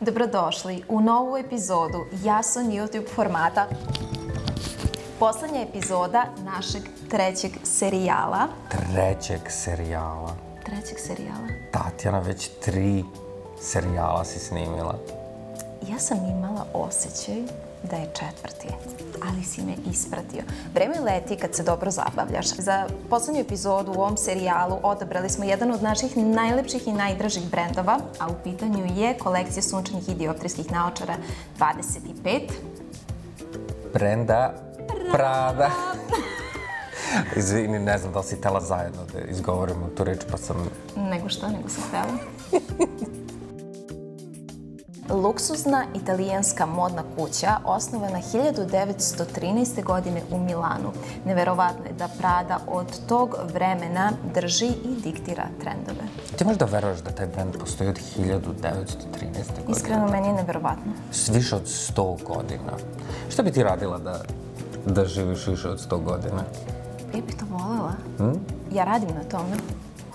Dobrodošli u novu epizodu Jason YouTube formata. Poslednja epizoda našeg trećeg serijala. Trećeg serijala? Tatjana, već 3 serijala si snimila. Ja sam imala osjećaj da je 4. ali si me ispratio. Vreme leti kad se dobro zabavljaš. Za poslednju epizodu u ovom serijalu odabrali smo jedan od naših najlepših i najdražih brendova, a u pitanju je kolekcija sunčanih i dioptrijskih naočara 25. Brenda Prada. Izvini, ne znam da li si htela zajedno da izgovorimo tu reč, pa sam... Nego sam htela. Luksuzna italijanska modna kuća osnovana 1913. godine u Milanu. Neverovatno je da Prada od tog vremena drži i diktira trendove. Ti možda veruješ da taj brend postoji od 1913. godine? Iskreno, meni je neverovatno. Više od 100 godina. Šta bi ti radila da živiš više od 100 godina? Ja bi to volela. Ja radim na tome.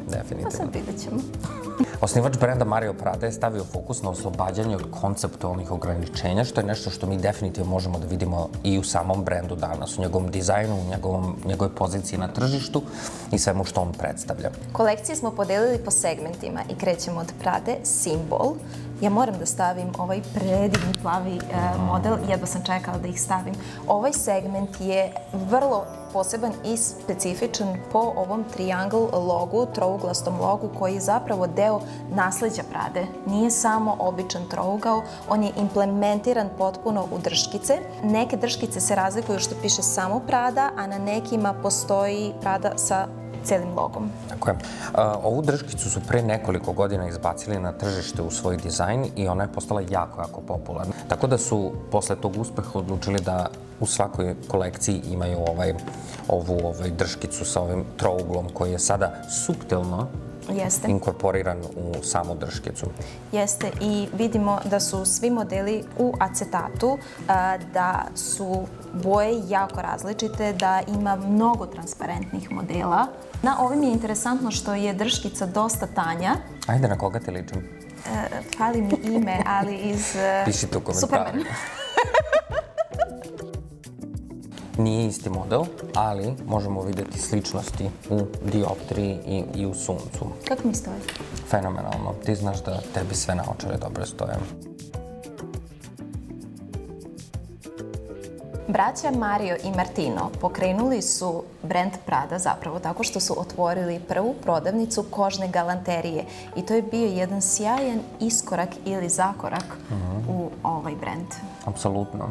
Definitivno. Pa sad vidjet ćemo. Osnivač brenda Mario Prada je stavio fokus na oslobađanje od konceptualnih ograničenja, što je nešto što mi definitivno možemo da vidimo i u samom brendu danas, u njegovom dizajnu, u njegovoj poziciji na tržištu i svemu što on predstavlja. Kolekcije smo podelili po segmentima i krećemo od Prade Simbol. Ja moram da stavim ovaj predivni plavi model, jedva sam čekala da ih stavim. Ovaj segment je vrlo poseban i specifičan po ovom triangle logu, trouglastom logu, koji je zapravo deo nasleđa Prade. Nije samo običan trougao, on je implementiran potpuno u drškice. Neke drškice se razlikuju što piše samo Prada, a na nekima postoji Prada sa celim logom. Tako je. Ovu drškicu su pre nekoliko godina izbacili na tržište u svoj dizajn i ona je postala jako popularna. Tako da su posle tog uspeha odlučili da u svakoj kolekciji imaju ovu drškicu sa ovim trouglom koji je sada suptilno inkorporiran u samu drškicu. Jeste, i vidimo da su svi modeli u acetatu, da su boje jako različite, da ima mnogo transparentnih modela. Na ovim je interesantno što je drškica dosta tanja. Ajde, na koga te ličim? Fali mi ime, ali iz Pišite u komentarima. Superman. Nije isti model, ali možemo vidjeti sličnosti u dioptriji i u suncu. Kako mi stoji? Fenomenalno. Ti znaš da tebi sve naočare dobro stoje. Braća Mario i Martino pokrenuli su brend Prada zapravo tako što su otvorili prvu prodavnicu kožne galanterije i to je bio jedan sjajan iskorak ili zakorak u ovaj brend. Apsolutno.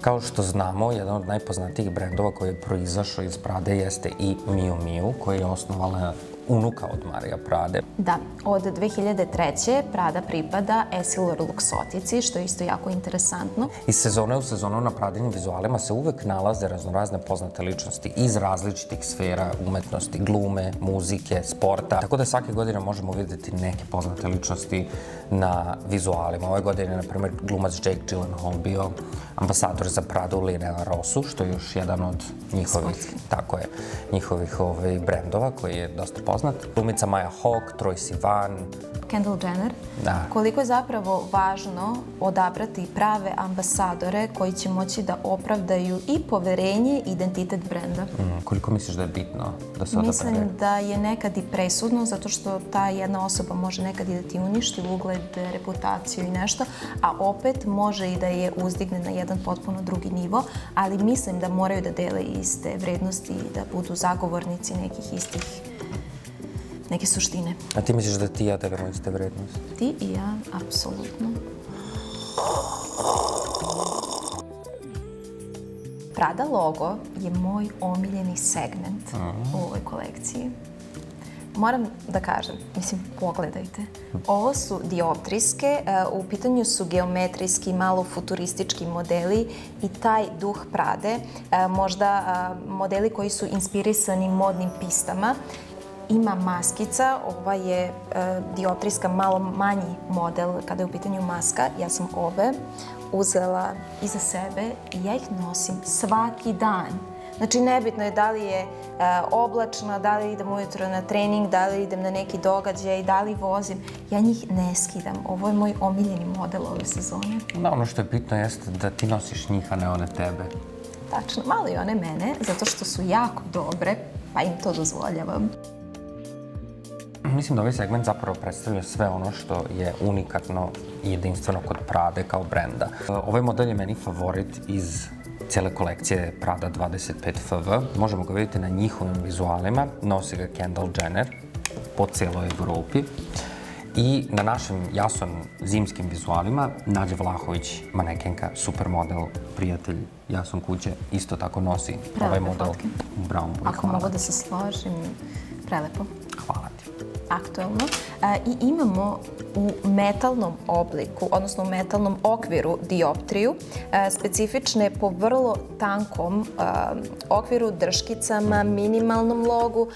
Kao što znamo, jedan od najpoznatijih brendova koji je proizašao iz Prade jeste i Miu Miu, koji je osnovala unuka od Marija Prade. Da, od 2003. Prada pripada Essilor Luxottici, što je isto jako interesantno. Iz sezone u sezonu na Pradinim vizualima se uvek nalaze raznorazne poznate ličnosti iz različitih sfera umetnosti, glume, muzike, sporta. Tako da svake godine možemo vidjeti neke poznate ličnosti na vizualima. Ove godine, na primjer, glumac Jake Gyllenhaal bio ambasador za Pradu Linea Rossu, što je još jedan od njihovih brendova koji je dosta poznat. Glumica Maya Hawke, Troye Sivan, Kendall Jenner. Da. Koliko je zapravo važno odabrati prave ambasadore koji će moći da opravdaju i poverenje i identitet brenda. Koliko misliš da je bitno da se odabere? Mislim da je nekad i presudno, zato što ta jedna osoba može nekad i da ti uništi ugled, reputaciju i nešto, a opet može i da je uzdigne na jedan potpuno drugi nivo, ali mislim da moraju da dele iste vrednosti i da budu zagovornici nekih istih neke suštine. A ti misliš da ti i ja delimo iste vrednosti? Ti i ja, apsolutno. Prada logo je moj omiljeni segment u ovoj kolekciji. Moram da kažem, mislim, pogledajte. Ovo su dioptrijske, u pitanju su geometrijski, malo futuristički modeli i taj duh Prade, možda modeli koji su inspirisani modnim pistama. Ima maskica, ova je dioptrijska, malo manji model kada je u pitanju maska. Ja sam ove uzela iza sebe i ja ih nosim svaki dan. Znači, nebitno je da li je oblačno, da li idem ujutro na trening, da li idem na neki događaj, da li vozim. Ja njih ne skidam. Ovo je moj omiljeni model ove sezone. Da, ono što je bitno jeste da ti nosiš njih, a ne one tebe. Tačno, malo i one mene, zato što su jako dobre, pa im to dozvoljavam. Mislim da ovaj segment zapravo predstavlja sve ono što je unikatno i jedinstveno kod Prade kao brenda. Ovaj model je meni favorit iz cijele kolekcije Prada 25FV. Možemo ga vidjeti na njihovim vizualima. Nosi ga Kendall Jenner po cijeloj Evropi. I na našim Jason zimskim vizualima Nađa Vlahović, manekenka, supermodel, prijatelj Jason kuće, isto tako nosi ovaj model u brown boji. Ako mogu da se složim, prelepo. Hvala ti. Aktuelno. I imamo u metalnom obliku, odnosno u metalnom okviru dioptriju, specifične po vrlo tankom okviru, drškicama, minimalnom logu,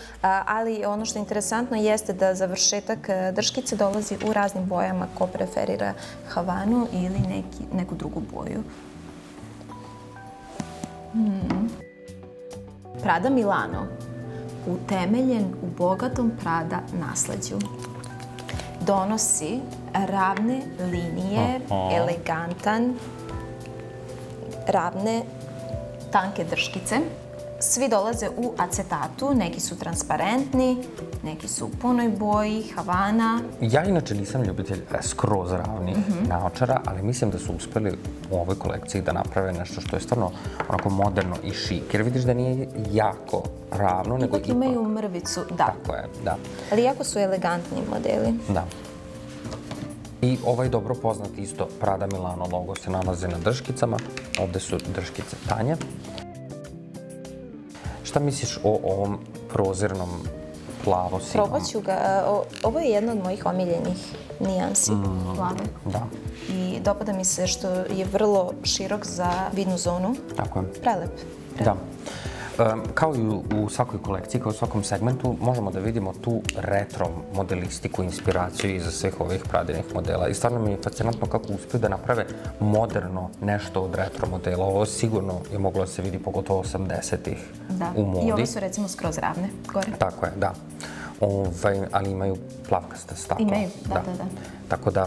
ali ono što je interesantno jeste da završetak drškice dolazi u raznim bojama ko preferira Havanu ili neku drugu boju. Prada Milano. Utemeljen u bogatom Prada nasleđu. Donosi ravne linije, elegantan, ravne, tanke drškice. Svi dolaze u acetatu, neki su transparentni, neki su u punoj boji, Havana. Ja inače nisam ljubitelj skroz ravnih naočara, ali mislim da su uspeli u ovoj kolekciji da naprave nešto što je stvarno onako moderno i šik. Jer vidiš da nije jako ravno, nego ipak imaju mrvicu, da. Tako je, da. Ali jako su elegantni modeli. Da. I ovaj dobro poznat isto Prada Milano logo se nalazi na drškicama. Ovde su drškice tanje. Šta misliš o ovom prozirnom plavo-sivom? Probat ću ga. Ovo je jedna od mojih omiljenih nijansi plave. Da. I dopada mi se što je vrlo širok za vidnu zonu. Tako je. Prelep. Da. Kao i u svakoj kolekciji, kao u svakom segmentu, možemo da vidimo tu retro modelistiku, inspiraciju iza svih ovih Pradinih modela. I stvarno mi je fascinantno kako uspiju da naprave moderno nešto od retro modela. Ovo sigurno je moglo da se vidi pogotovo 80-ih u modi. I ove su recimo skroz ravne, gore. Tako je, da. Ali imaju plavkaste stakla. Imaju, da. Tako da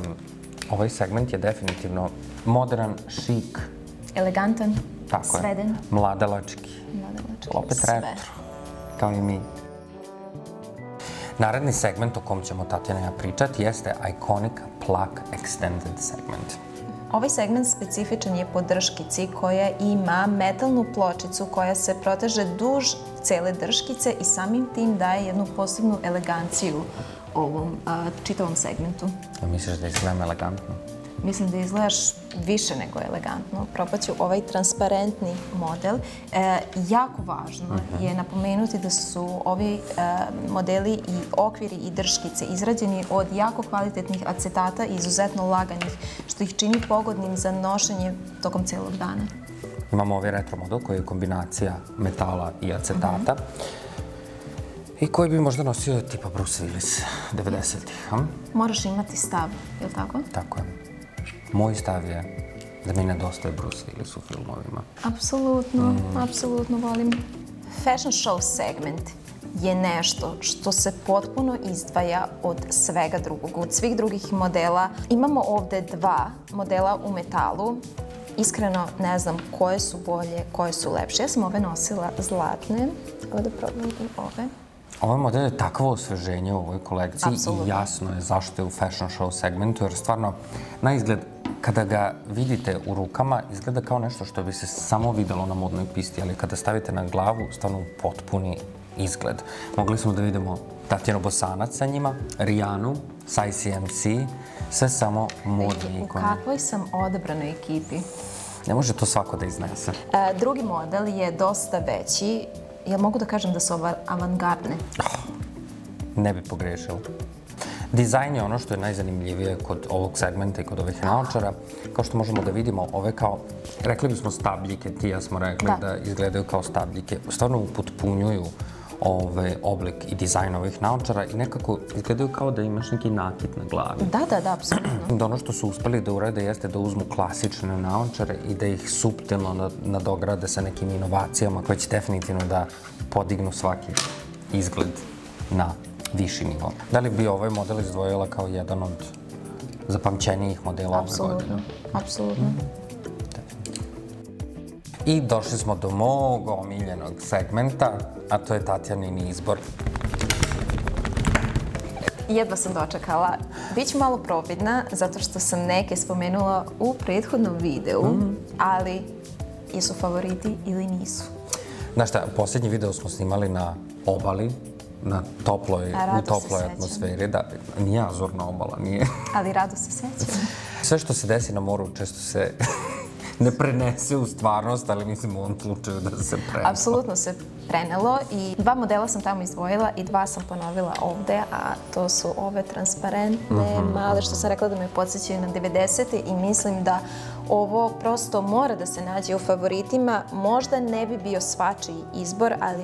ovaj segment je definitivno modern, šik. Elegantan, sveden. Tako je, mladalački. Opet retro, kao i mi. Naredni segment o kom ćemo Tatjana i ja pričati jeste Iconic Plaque Extended segment. Ovaj segment specifičan je po drškici koja ima metalnu pločicu koja se proteže duž cele drškice i samim tim daje jednu posebnu eleganciju ovom čitavom segmentu. Misliš da izgledam elegantno? Mislim da izgledaš više nego elegantno. Probaću ovaj transparentni model. Jako važno je napomenuti da su ovi modeli i okviri i drškice izrađeni od jako kvalitetnih acetata i izuzetno laganih, što ih čini pogodnim za nošenje tokom celog dana. Imamo ovaj retro model koji je kombinacija metala i acetata i koji bi možda nosio tipa Bruce Willis 90-ih. Moraš imati stav, je li tako? Tako je. Moj stav je da mi nedostaje Bruce Willis u filmovima. Apsolutno, apsolutno volim. Fashion show segment je nešto što se potpuno izdvaja od svega drugog, od svih drugih modela. Imamo ovde dva modela u metalu. Iskreno ne znam koje su bolje, koje su lepše. Ja sam ove nosila zlatne. Evo da probam i ove. Ovaj model je takvo osveženje u ovoj kolekciji i jasno je zašto je u fashion show segmentu, jer stvarno na izgled kada ga vidite u rukama izgleda kao nešto što bi se samo videlo na modnoj pisti, ali kada stavite na glavu stvarno potpuni izgled. Mogli smo da vidimo Tatjanu Bosanac sa njima, Rijanu, Size CMC, sve samo modni ikone. U kakvoj sam odabranoj ekipi? Ne može to svako da iznese. Drugi model je dosta veći. Jel mogu da kažem da su avangardne? Ne bi pogrešila. Dizajn je ono što je najzanimljivije kod ovog segmenta i kod ovih naočara. Kao što možemo da vidimo, ove kao, rekli bismo stabljike, ti ja smo rekli da izgledaju kao stabljike. Stvarno upotpunjuju oblik i dizajn ovih naočara i nekako izgledaju kao da imaš neki nakit na glavi. Da, apsolutno. Da ono što su uspeli da urade jeste da uzmu klasične naočare i da ih suptilno nadograde sa nekim inovacijama koje će definitivno da podignu svaki izgled na viši nivo. Da li bi ovaj model izdvojila kao jedan od zapamćenijih modela ove godine? Apsolutno. I došli smo do mog omiljenog segmenta, a to je Tatjanin izbor. Jedva sam dočekala. Biću malo probidna, zato što sam neke spomenula u prethodnom videu, ali jesu favoriti ili nisu? Znaš šta, posljednji video smo snimali na obali, u toploj atmosferi. Da, nije azurna obala, nije. Ali rado se sećam. Sve što se desi na moru često se ne prenese u stvarnost, ali mislim u ovom slučaju da se prenelo. Apsolutno se prenelo i 2 modela sam tamo izdvojila i 2 sam ponovila ovde, a to su ove transparentne, male, što sam rekla da me podsjećaju na 90. i mislim da ovo prosto mora da se nađe u favoritima. Možda ne bi bio svačiji izbor, ali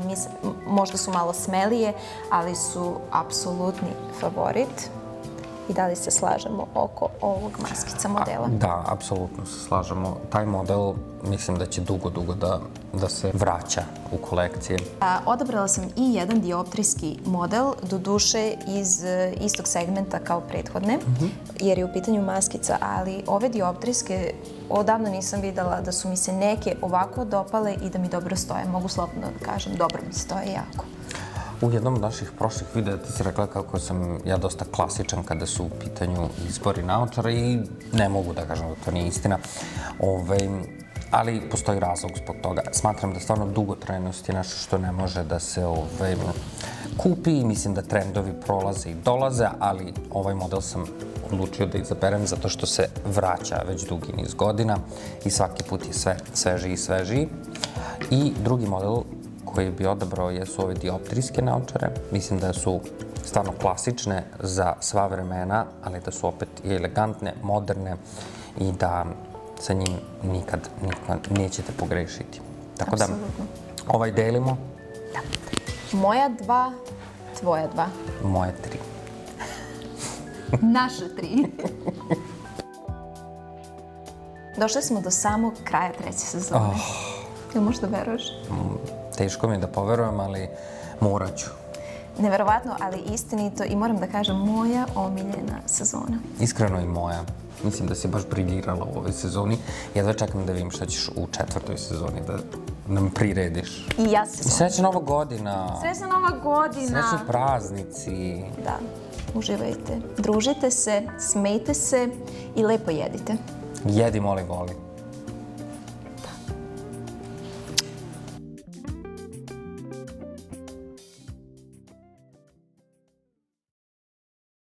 možda su malo smelije, ali su apsolutni favorit. I da li se slažemo oko ovog maskica modela? Da, apsolutno se slažemo. Taj model mislim da će dugo da se vraća u kolekcije. Odabrala sam i jedan dioptrijski model, doduše iz istog segmenta kao prethodne, jer je u pitanju maskica, ali ove dioptrijske odavno nisam videla da su mi se neke ovako dopale i da mi dobro stoje. Mogu slobodno da kažem, dobro mi stoje jako. U jednom od naših prošlih videa ti si rekla kako sam ja dosta klasičan kada su u pitanju izbori naočara i ne mogu da kažem da to nije istina. Ali postoji razlog zbog toga. Smatram da stvarno dugotrajnost je nešto što ne može da se kupi. Mislim da trendovi prolaze i dolaze, ali ovaj model sam odlučio da izaberem zato što se vraća već dugi niz godina i svaki put je sve svežiji i svežiji. I drugi model koji bi odabrao jesu ove dioptrijske naočare. Mislim da su stvarno klasične za sva vremena, ali da su opet i elegantne, moderne i da sa njim nikad nećete pogrešiti. Tako da, ovaj delimo. Da. Moja 2, tvoja 2. Moje 3. Naše 3. Došli smo do samog kraja 3. sezone. Jel možeš da veruješ? Teško mi je da poverujem, ali morat ću. Neverovatno, ali istinito i moram da kažem moja omiljena sezona. Iskreno i moja. Mislim da si baš briljirala u ovoj sezoni. Jedva čekam da vidim šta ćeš u 4. sezoni da nam prirediš. I ja se... Srećna Nova godina! Srećna Nova godina! Srećni praznici! Da, uživajte. Družite se, smejte se i lepo jedite. Jedi, moli, voli.